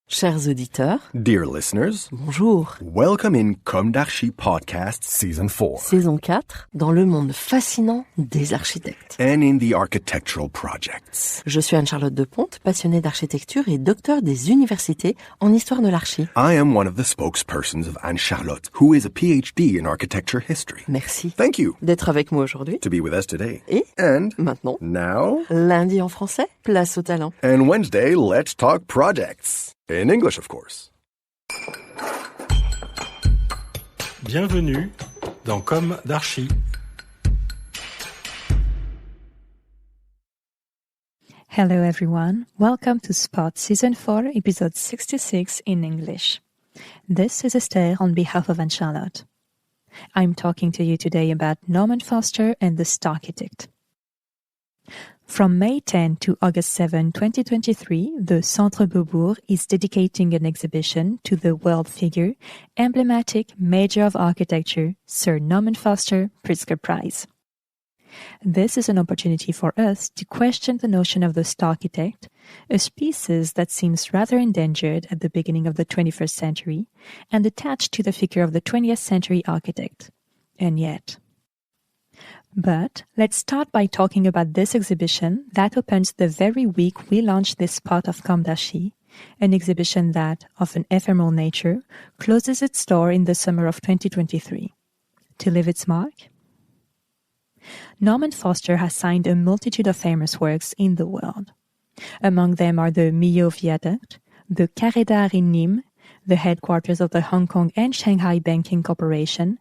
Chers auditeurs, Dear listeners, bonjour. welcome in Comme d'Archi Podcast Season 4. Saison 4, dans le monde fascinant des architectes. And in the architectural projects. Je suis Anne-Charlotte Deponte, passionnée d'architecture et docteur des universités en histoire de l'archi. I am one of the spokespersons of Anne-Charlotte, who is a PhD in architecture history. Merci. Thank you D'être avec moi aujourd'hui. to be with us today. Et And maintenant, now, lundi en français, place au talent. and Wednesday, let's talk projects. In English, of course. Bienvenue dans Comme d'Archi. Hello everyone, welcome to Spot Season 4, Episode 66 in English. This is Esther on behalf of Anne-Charlotte. I'm talking to you today about Norman Foster and the Starchitect. From May 10 to August 7, 2023, the Centre Beaubourg is dedicating an exhibition to the world figure, emblematic major of architecture, Sir Norman Foster, PRITZKER Prize. This is an opportunity for us to question the notion of the Starchitect, a species that seems rather endangered at the beginning of the 21st century and attached to the figure of the 20th century architect. And yet. But let's start by talking about this exhibition that opens the very week we launched this part of Comme d'Archi, an exhibition that, of an ephemeral nature, closes its door in the summer of 2023. To leave its mark? Norman Foster has signed a multitude of famous works in the world. Among them are the Millau Viaduct, the Carré d'Art in Nîmes, the headquarters of the Hong Kong and Shanghai Banking Corporation,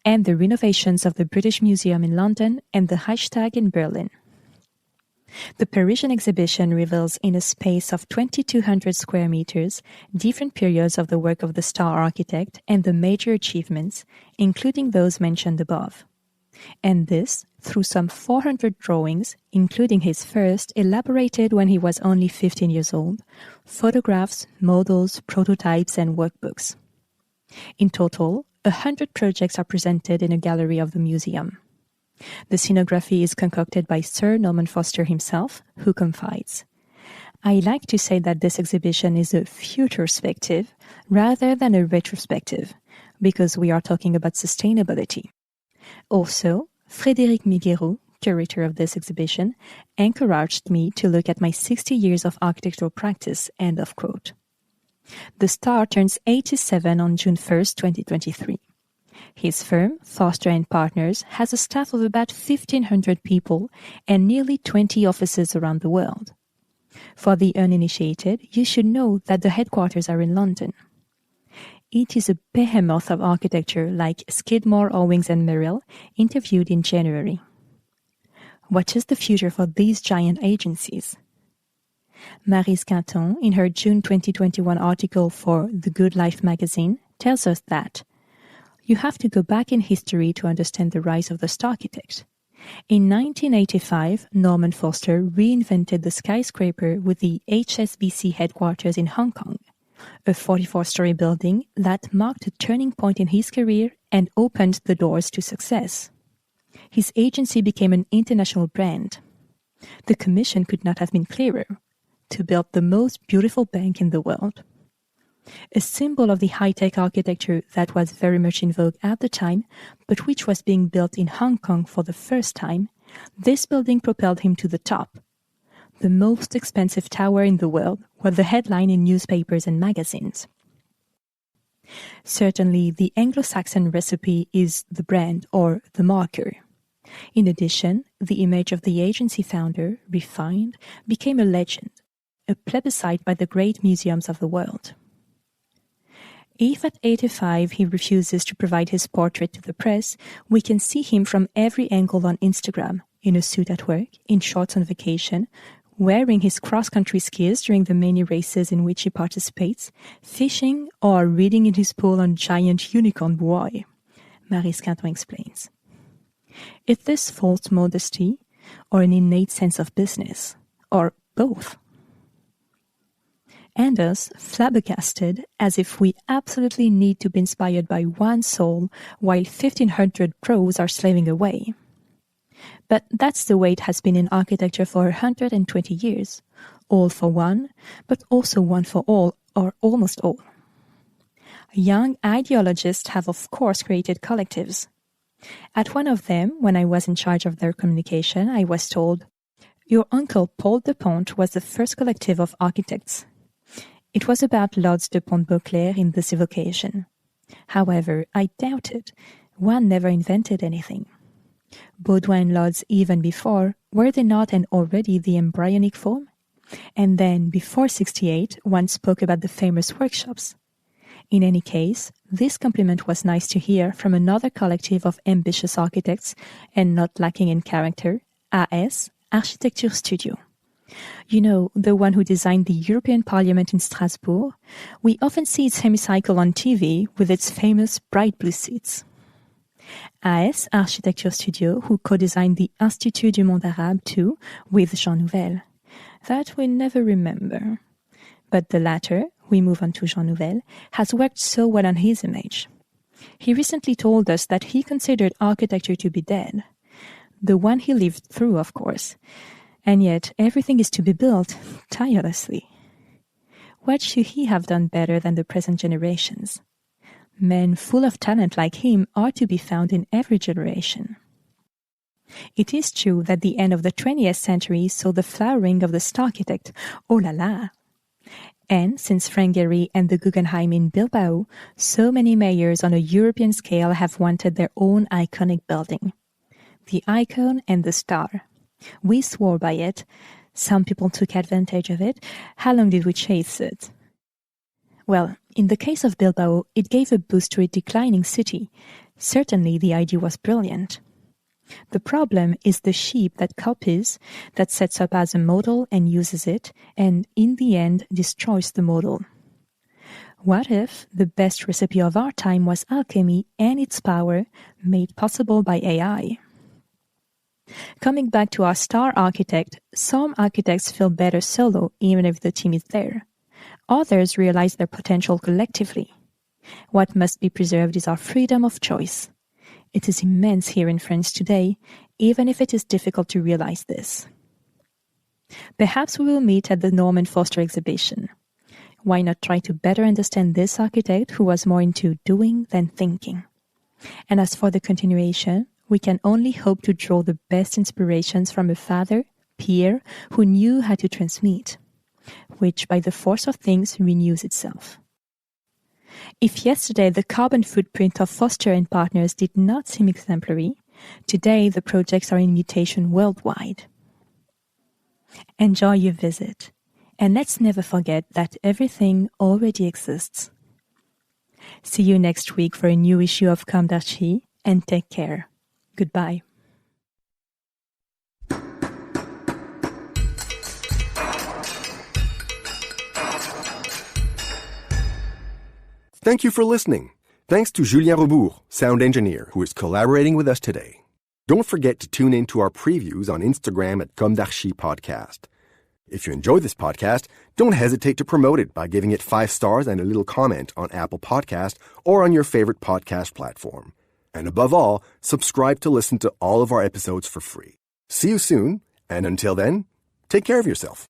and the renovations of the British Museum in London and the Reichstag in Berlin. The Parisian exhibition reveals in a space of 2,200 square meters different periods of the work of the star architect and the major achievements, including those mentioned above. And this through some 400 drawings, including his first, elaborated when he was only 15 years old, photographs, models, prototypes, and workbooks. In total, 100 projects are presented in a gallery of the museum. The scenography is concocted by Sir Norman Foster himself, who confides, "I like to say that this exhibition is a futurospective rather than a retrospective, because we are talking about sustainability." Also, Frédéric Miguero, curator of this exhibition, encouraged me to look at my 60 years of architectural practice, end of quote. The star turns 87 on June 1st, 2023. His firm, Foster & Partners, has a staff of about 1,500 people and nearly 20 offices around the world. For the uninitiated, you should know that the headquarters are in London. It is a behemoth of architecture like Skidmore, Owings & Merrill, interviewed in January. What is the future for these giant agencies? Maryse Quinton, in her June 2021 article for The Good Life magazine, tells us that you have to go back in history to understand the rise of the Starchitect. In 1985, Norman Foster reinvented the skyscraper with the HSBC headquarters in Hong Kong, a 44-story building that marked a turning point in his career and opened the doors to success. His agency became an international brand. The commission could not have been clearer: to build the most beautiful bank in the world. A symbol of the high-tech architecture that was very much in vogue at the time, but which was being built in Hong Kong for the first time, this building propelled him to the top. The most expensive tower in the world was the headline in newspapers and magazines. Certainly, the Anglo-Saxon recipe is the brand or the marker. In addition, the image of the agency founder, refined, became a legend, a plebiscite by the great museums of the world. If at 85 he refuses to provide his portrait to the press, we can see him from every angle on Instagram, in a suit at work, in shorts on vacation, wearing his cross-country skis during the many races in which he participates, fishing, or reading in his pool on giant unicorn buoy. Maryse Quinton explains. Is this false modesty, or an innate sense of business, or both? And us flabbergasted, as if we absolutely need to be inspired by one soul while 1,500 pros are slaving away. But that's the way it has been in architecture for 120 years. All for one, but also one for all or almost all. Young ideologists have of course created collectives. At one of them, when I was in charge of their communication, I was told, "Your uncle Paul de Pont was the first collective of architects." It was about Lodz de Pont-Beauclair in this evocation. However, I doubt it. One never invented anything. Baudouin and Lodz even before, were they not and already the embryonic form? And then, before 68, one spoke about the famous workshops. In any case, this compliment was nice to hear from another collective of ambitious architects and not lacking in character, AS, Architecture Studio. You know, the one who designed the European Parliament in Strasbourg? We often see its hemicycle on TV with its famous bright blue seats. AS, Architecture Studio, who co-designed the Institut du Monde Arabe too, with Jean Nouvel. That we never remember. But the latter, we move on to Jean Nouvel, has worked so well on his image. He recently told us that he considered architecture to be dead. The one he lived through, of course. And yet, everything is to be built tirelessly. What should he have done better than the present generations? Men full of talent like him are to be found in every generation. It is true that the end of the 20th century saw the flowering of the star-architect, oh la la! And since Frank Gehry and the Guggenheim in Bilbao, so many mayors on a European scale have wanted their own iconic building. The icon and the star. We swore by it. Some people took advantage of it. How long did we chase it? Well, in the case of Bilbao, it gave a boost to a declining city. Certainly the idea was brilliant. The problem is the sheep that copies, that sets up as a model and uses it, and in the end destroys the model. What if the best recipe of our time was alchemy and its power made possible by AI? Coming back to our star architect, some architects feel better solo even if the team is there. Others realize their potential collectively. What must be preserved is our freedom of choice. It is immense here in France today, even if it is difficult to realize this. Perhaps we will meet at the Norman Foster exhibition. Why not try to better understand this architect who was more into doing than thinking? And as for the continuation, we can only hope to draw the best inspirations from a father, Pierre, who knew how to transmit, which by the force of things renews itself. If yesterday the carbon footprint of Foster and Partners did not seem exemplary, today the projects are in mutation worldwide. Enjoy your visit, and let's never forget that everything already exists. See you next week for a new issue of Comme d'Archi, and take care. Goodbye. Thank you for listening. Thanks to Julien Rebourg, sound engineer, who is collaborating with us today. Don't forget to tune in to our previews on Instagram at Comme d'Archi Podcast. If you enjoy this podcast, don't hesitate to promote it by giving it 5 stars and a little comment on Apple Podcast or on your favorite podcast platform. And above all, subscribe to listen to all of our episodes for free. See you soon, and until then, take care of yourself.